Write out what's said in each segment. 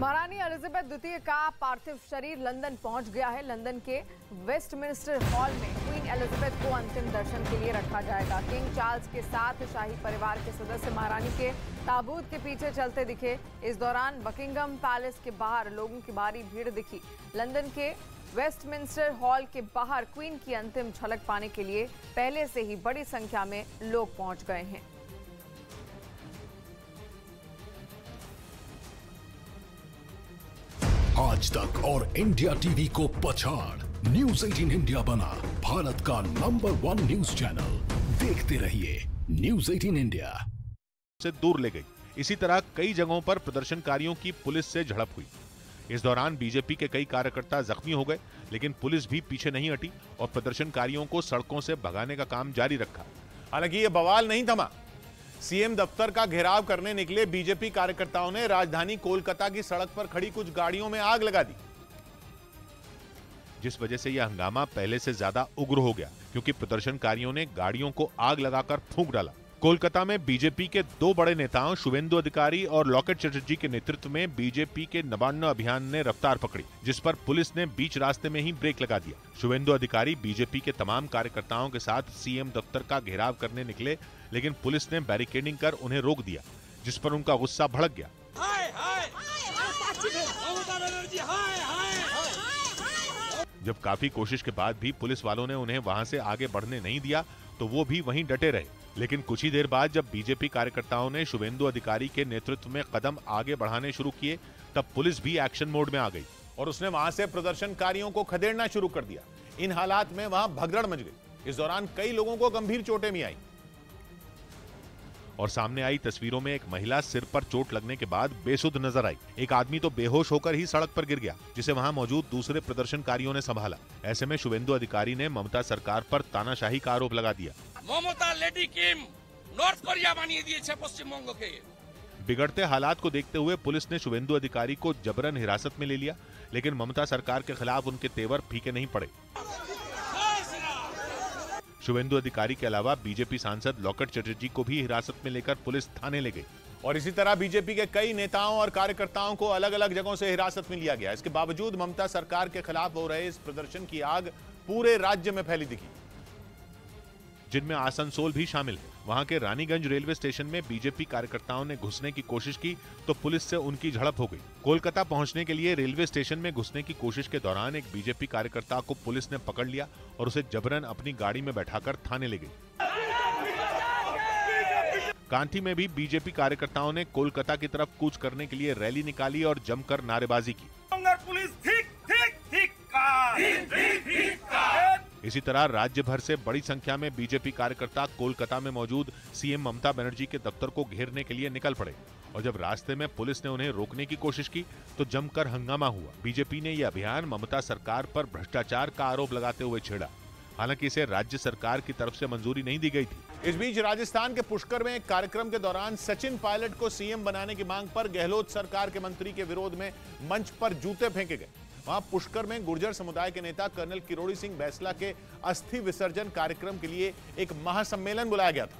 महारानी एलिजाबेथ द्वितीय का पार्थिव शरीर लंदन पहुंच गया है। लंदन के वेस्टमिंस्टर हॉल में क्वीन एलिजाबेथ को अंतिम दर्शन के लिए रखा जाएगा। किंग चार्ल्स के साथ शाही परिवार के सदस्य महारानी के ताबूत के पीछे चलते दिखे। इस दौरान बकिंगम पैलेस के बाहर लोगों की भारी भीड़ दिखी। लंदन के वेस्टमिंस्टर हॉल के बाहर क्वीन की अंतिम झलक पाने के लिए पहले से ही बड़ी संख्या में लोग पहुंच गए हैं। आज तक और इंडिया टीवी को पछाड़ न्यूज़ 18 इंडिया बना भारत का नंबर 1 न्यूज चैनल। देखते रहिए न्यूज़ 18 इंडिया। से दूर ले गई। इसी तरह कई जगहों पर प्रदर्शनकारियों की पुलिस से झड़प हुई। इस दौरान बीजेपी के कई कार्यकर्ता जख्मी हो गए, लेकिन पुलिस भी पीछे नहीं हटी और प्रदर्शनकारियों को सड़कों से भगाने का काम जारी रखा। हालांकि ये बवाल नहीं थमा। सीएम दफ्तर का घेराव करने निकले बीजेपी कार्यकर्ताओं ने राजधानी कोलकाता की सड़क पर खड़ी कुछ गाड़ियों में आग लगा दी, जिस वजह से यह हंगामा पहले से ज्यादा उग्र हो गया, क्योंकि प्रदर्शनकारियों ने गाड़ियों को आग लगाकर फूंक डाला। कोलकाता में बीजेपी के दो बड़े नेताओं शुवेंदु अधिकारी और लॉकेट चटर्जी के नेतृत्व में बीजेपी के नबान्न अभियान ने रफ्तार पकड़ी, जिस पर पुलिस ने बीच रास्ते में ही ब्रेक लगा दिया। शुवेंदु अधिकारी बीजेपी के तमाम कार्यकर्ताओं के साथ सीएम दफ्तर का घेराव करने निकले, लेकिन पुलिस ने बैरिकेडिंग कर उन्हें रोक दिया, जिस पर उनका गुस्सा भड़क गया। जब काफी कोशिश के बाद भी पुलिस वालों ने उन्हें वहां से आगे बढ़ने नहीं दिया, तो वो भी वहीं डटे रहे। लेकिन कुछ ही देर बाद जब बीजेपी कार्यकर्ताओं ने शुवेंदु अधिकारी के नेतृत्व में कदम आगे बढ़ाने शुरू किए, तब पुलिस भी एक्शन मोड में आ गई और उसने वहां से प्रदर्शनकारियों को खदेड़ना शुरू कर दिया। इन हालात में वहां भगदड़ मच गई। इस दौरान कई लोगों को गंभीर चोटें भी आई और सामने आई तस्वीरों में एक महिला सिर पर चोट लगने के बाद बेसुध नजर आई। एक आदमी तो बेहोश होकर ही सड़क पर गिर गया, जिसे वहां मौजूद दूसरे प्रदर्शनकारियों ने संभाला। ऐसे में शुवेंदु अधिकारी ने ममता सरकार पर तानाशाही का आरोप लगा दिया। ममता लेडी किम नॉर्थ कोरिया बनिए दिए पश्चिम बंग के। बिगड़ते हालात को देखते हुए पुलिस ने शुवेंदु अधिकारी को जबरन हिरासत में ले लिया, लेकिन ममता सरकार के खिलाफ उनके तेवर फीके नहीं पड़े। शुवेंदु अधिकारी के अलावा बीजेपी सांसद लॉकेट चटर्जी को भी हिरासत में लेकर पुलिस थाने ले गई और इसी तरह बीजेपी के कई नेताओं और कार्यकर्ताओं को अलग अलग जगहों से हिरासत में लिया गया। इसके बावजूद ममता सरकार के खिलाफ हो रहे इस प्रदर्शन की आग पूरे राज्य में फैली दिखी, जिनमें आसनसोल भी शामिल है। वहां के रानीगंज रेलवे स्टेशन में बीजेपी कार्यकर्ताओं ने घुसने की कोशिश की तो पुलिस से उनकी झड़प हो गई। कोलकाता पहुंचने के लिए रेलवे स्टेशन में घुसने की कोशिश के दौरान एक बीजेपी कार्यकर्ता को पुलिस ने पकड़ लिया और उसे जबरन अपनी गाड़ी में बैठाकर थाने ले गई। कांठी में भी बीजेपी कार्यकर्ताओं ने कोलकाता की तरफ कूच करने के लिए रैली निकाली और जमकर नारेबाजी की। इसी तरह राज्य भर से बड़ी संख्या में बीजेपी कार्यकर्ता कोलकाता में मौजूद सीएम ममता बनर्जी के दफ्तर को घेरने के लिए निकल पड़े और जब रास्ते में पुलिस ने उन्हें रोकने की कोशिश की तो जमकर हंगामा हुआ। बीजेपी ने यह अभियान ममता सरकार पर भ्रष्टाचार का आरोप लगाते हुए छेड़ा। हालांकि इसे राज्य सरकार की तरफ से मंजूरी नहीं दी गई थी। इस बीच राजस्थान के पुष्कर में एक कार्यक्रम के दौरान सचिन पायलट को सीएम बनाने की मांग पर गहलोत सरकार के मंत्री के विरोध में मंच पर जूते फेंके गए। वहां पुष्कर में गुर्जर समुदाय के नेता कर्नल किरोड़ी सिंह बैसला के अस्थि विसर्जन कार्यक्रम के लिए एक महासम्मेलन बुलाया गया था,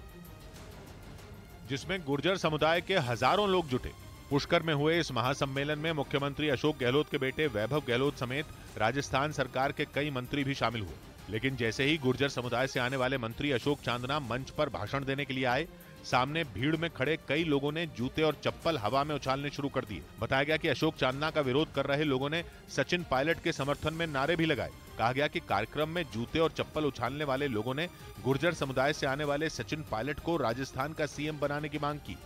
जिसमें गुर्जर समुदाय के हजारों लोग जुटे। पुष्कर में हुए इस महासम्मेलन में मुख्यमंत्री अशोक गहलोत के बेटे वैभव गहलोत समेत राजस्थान सरकार के कई मंत्री भी शामिल हुए। लेकिन जैसे ही गुर्जर समुदाय से आने वाले मंत्री अशोक चांदना मंच पर भाषण देने के लिए आए, सामने भीड़ में खड़े कई लोगों ने जूते और चप्पल हवा में उछालने शुरू कर दिए। बताया गया कि अशोक चांदना का विरोध कर रहे लोगों ने सचिन पायलट के समर्थन में नारे भी लगाए। कहा गया कि कार्यक्रम में जूते और चप्पल उछालने वाले लोगों ने गुर्जर समुदाय से आने वाले सचिन पायलट को राजस्थान का सीएम बनाने की मांग की।